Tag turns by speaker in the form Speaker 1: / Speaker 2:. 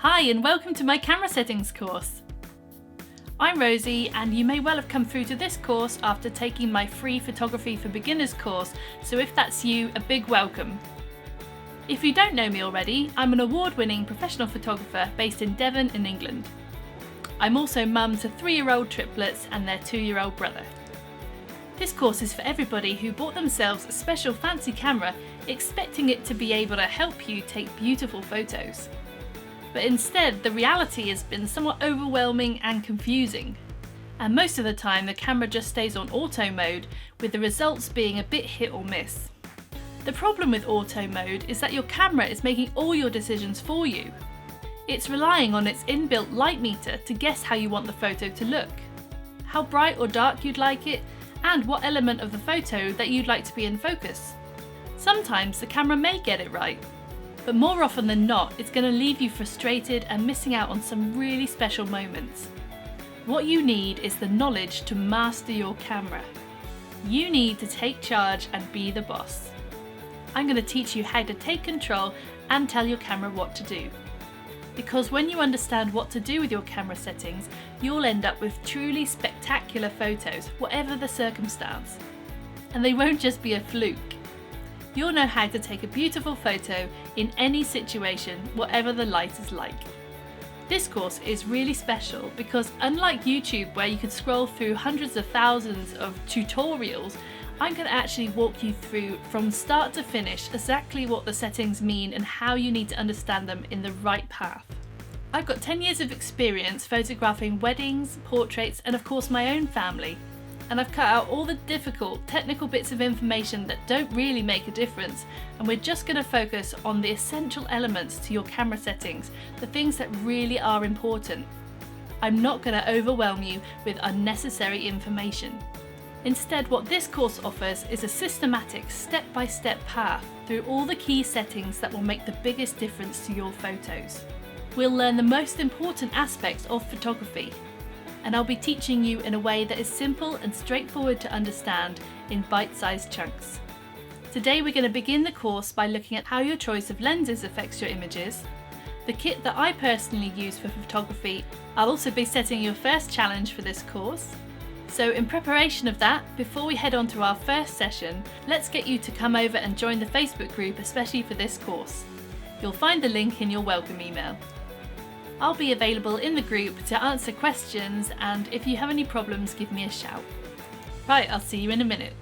Speaker 1: Hi and welcome to my camera settings course. I'm Rosie and you may well have come through to this course after taking my free Photography for Beginners course, so if that's you, a big welcome. If you don't know me already, I'm an award-winning professional photographer based in Devon in England. I'm also mum to 3-year-old triplets and their 2-year-old brother. This course is for everybody who bought themselves a special fancy camera expecting it to be able to help you take beautiful photos. But instead, the reality has been somewhat overwhelming and confusing. And most of the time the camera just stays on auto mode, with the results being a bit hit or miss. The problem with auto mode is that your camera is making all your decisions for you. It's relying on its inbuilt light meter to guess how you want the photo to look, how bright or dark you'd like it, and what element of the photo that you'd like to be in focus. Sometimes the camera may get it right, but more often than not, it's going to leave you frustrated and missing out on some really special moments. What you need is the knowledge to master your camera. You need to take charge and be the boss. I'm going to teach you how to take control and tell your camera what to do. Because when you understand what to do with your camera settings, you'll end up with truly spectacular photos, whatever the circumstance. And they won't just be a fluke. You'll know how to take a beautiful photo in any situation, whatever the light is like. This course is really special because unlike YouTube where you can scroll through hundreds of thousands of tutorials, I'm going to actually walk you through from start to finish exactly what the settings mean and how you need to understand them in the right path. I've got 10 years of experience photographing weddings, portraits and of course my own family. And I've cut out all the difficult technical bits of information that don't really make a difference, and we're just going to focus on the essential elements to your camera settings, the things that really are important. I'm not going to overwhelm you with unnecessary information. Instead, what this course offers is a systematic step-by-step path through all the key settings that will make the biggest difference to your photos. We'll learn the most important aspects of photography, and I'll be teaching you in a way that is simple and straightforward to understand in bite-sized chunks. Today we're going to begin the course by looking at how your choice of lenses affects your images, the kit that I personally use for photography. I'll also be setting your first challenge for this course. So in preparation of that, before we head on to our first session, let's get you to come over and join the Facebook group especially for this course. You'll find the link in your welcome email. I'll be available in the group to answer questions, and if you have any problems, give me a shout. Right, I'll see you in a minute.